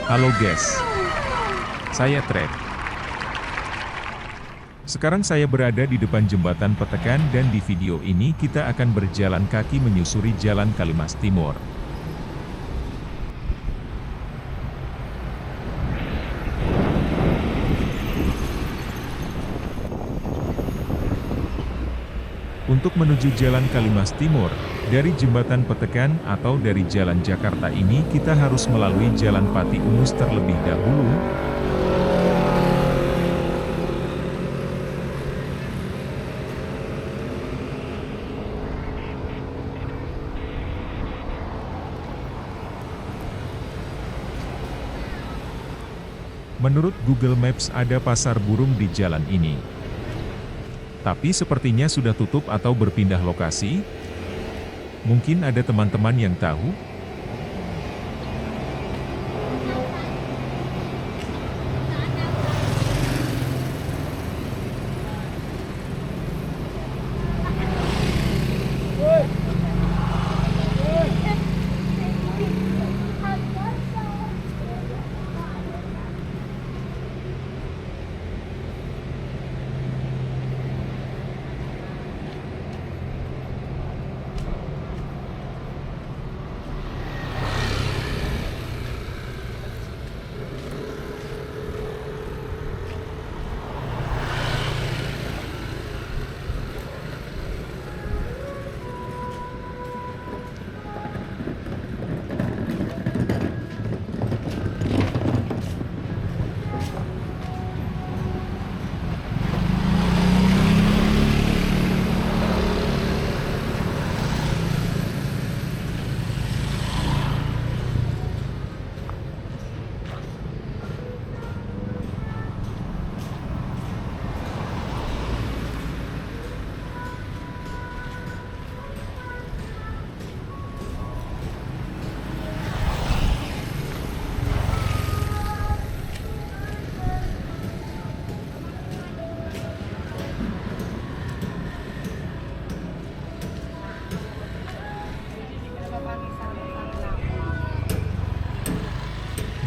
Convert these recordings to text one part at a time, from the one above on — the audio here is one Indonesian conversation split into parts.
Halo guys, saya Trek. Sekarang saya berada di depan jembatan Petekan dan di video ini kita akan berjalan kaki menyusuri Jalan Kalimas Timur. Untuk menuju Jalan Kalimas Timur, dari Jembatan Petekan atau dari Jalan Jakarta ini kita harus melalui Jalan Pati Unus terlebih dahulu. Menurut Google Maps ada pasar burung di jalan ini. Tapi sepertinya sudah tutup atau berpindah lokasi. Mungkin ada teman-teman yang tahu?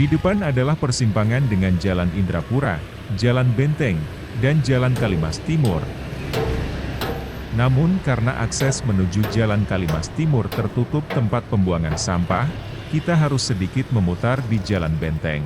Di depan adalah persimpangan dengan Jalan Indrapura, Jalan Benteng, dan Jalan Kalimas Timur. Namun karena akses menuju Jalan Kalimas Timur tertutup tempat pembuangan sampah, kita harus sedikit memutar di Jalan Benteng.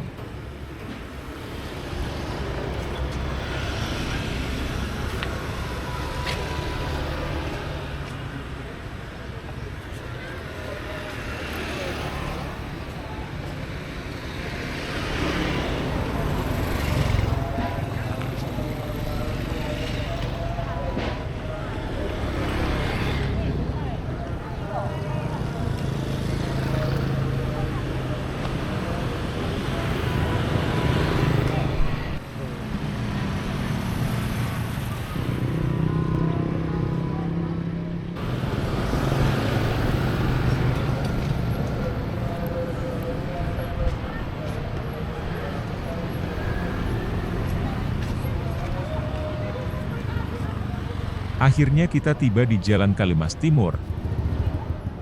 Akhirnya kita tiba di Jalan Kalimas Timur.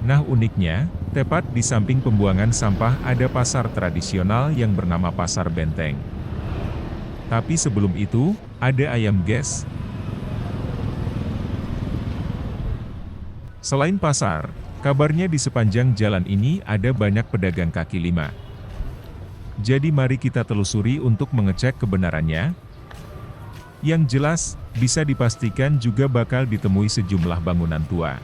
Nah uniknya, tepat di samping pembuangan sampah ada pasar tradisional yang bernama Pasar Benteng. Tapi sebelum itu, ada ayam guys. Selain pasar, kabarnya di sepanjang jalan ini ada banyak pedagang kaki lima. Jadi mari kita telusuri untuk mengecek kebenarannya. Yang jelas, bisa dipastikan juga bakal ditemui sejumlah bangunan tua.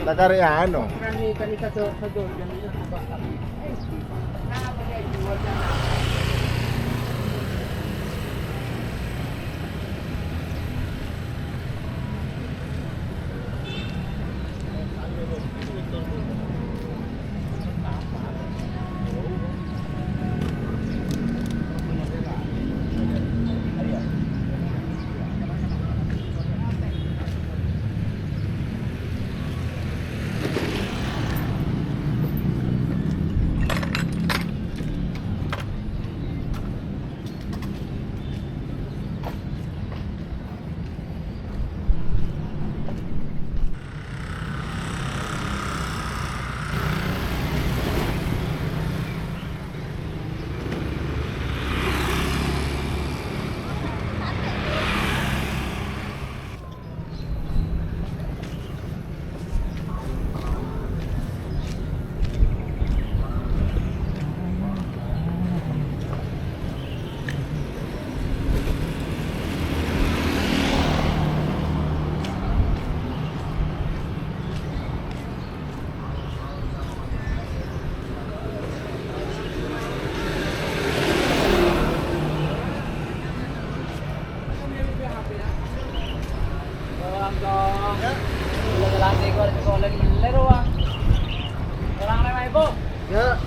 Nakari ano? Kani sa doon yan sa bakal. Ya.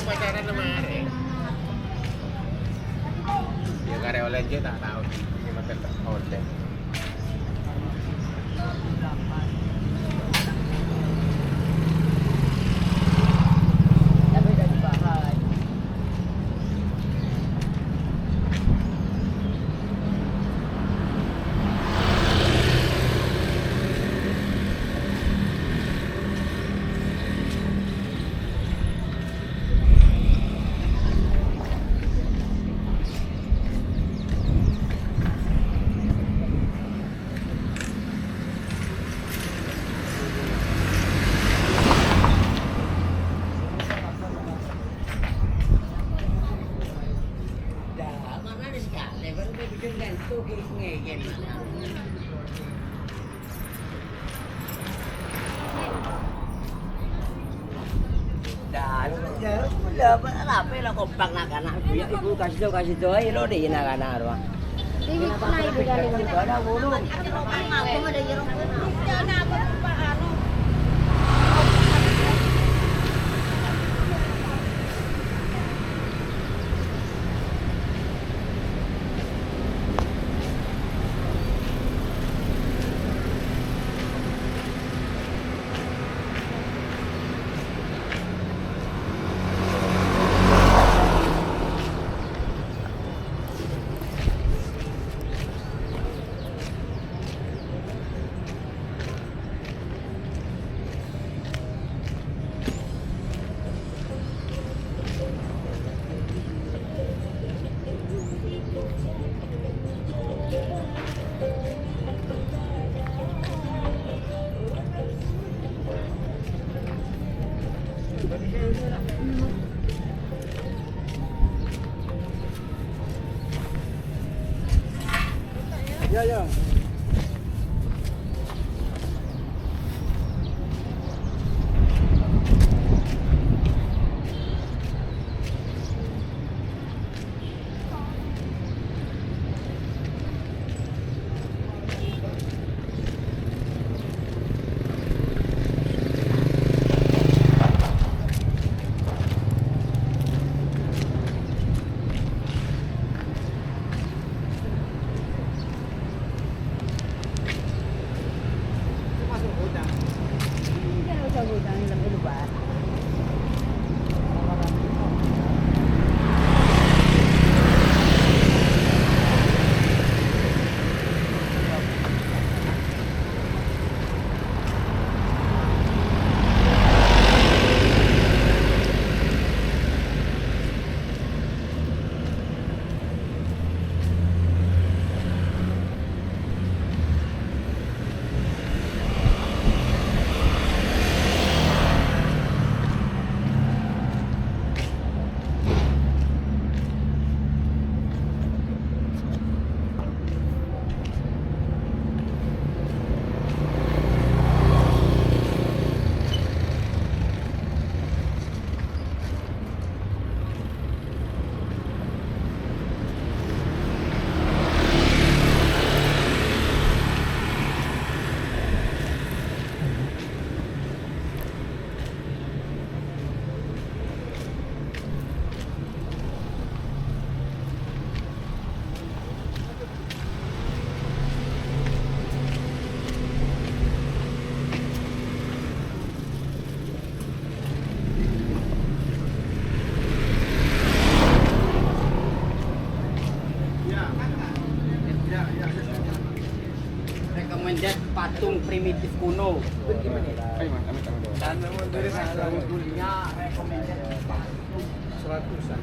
Pacaran sama Are. Ya karyawan aja tak tahu. Cuma tetap online. Tapi udah dibahas. Dan ya apa lah kompak nak anak ya ibu kasih tahu ayo lo deh nak anak arwah. Ini pernah ibu kali ada bulu. Aku ada jeruk. Jangan apa pak anu. Ya, ya. Masuk hutan. Hindi na sa gudang ilang ilubar. Recommended patung primitif kuno. Ay, amit tangan doon. Dan memang dari sana gulinya recommended patung 100-an.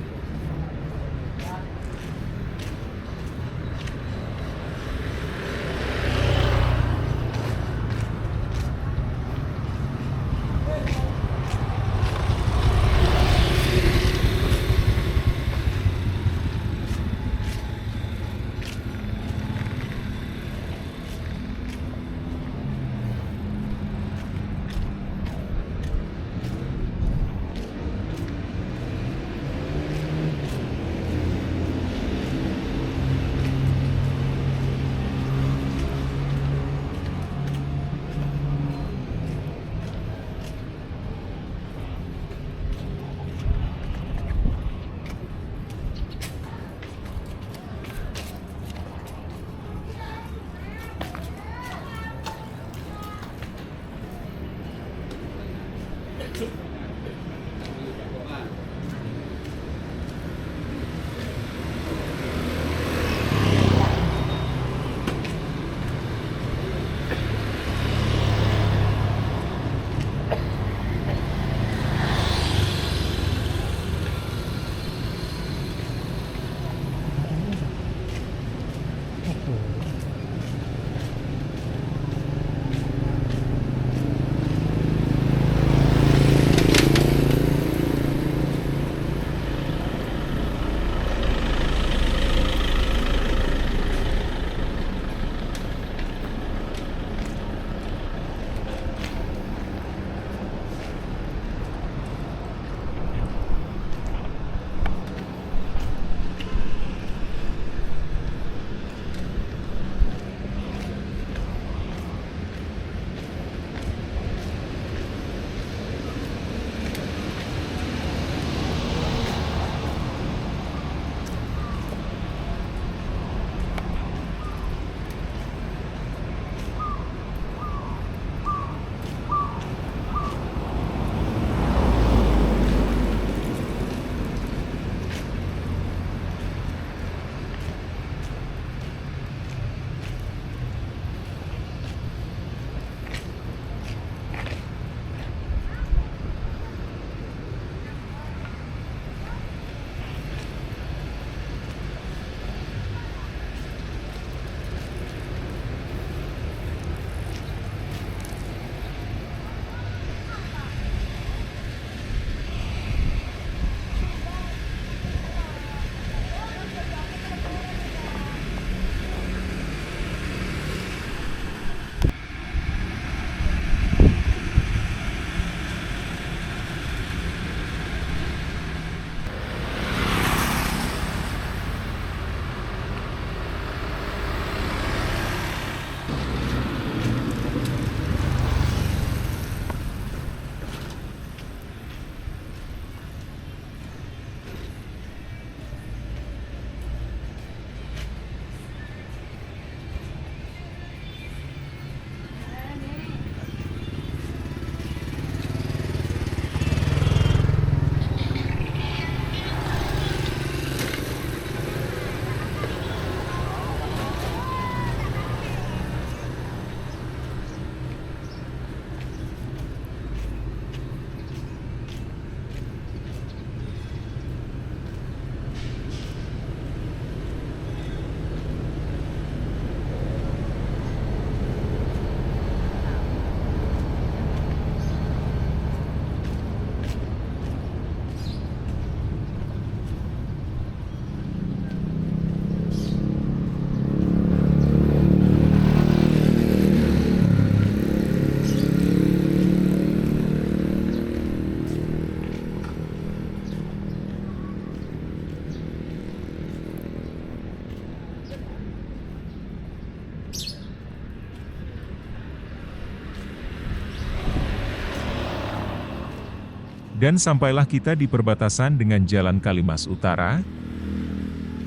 Dan sampailah kita di perbatasan dengan Jalan Kalimas Utara.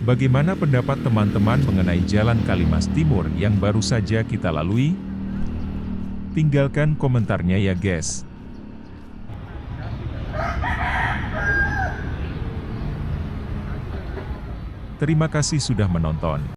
Bagaimana pendapat teman-teman mengenai Jalan Kalimas Timur yang baru saja kita lalui? Tinggalkan komentarnya ya guys. Terima kasih sudah menonton.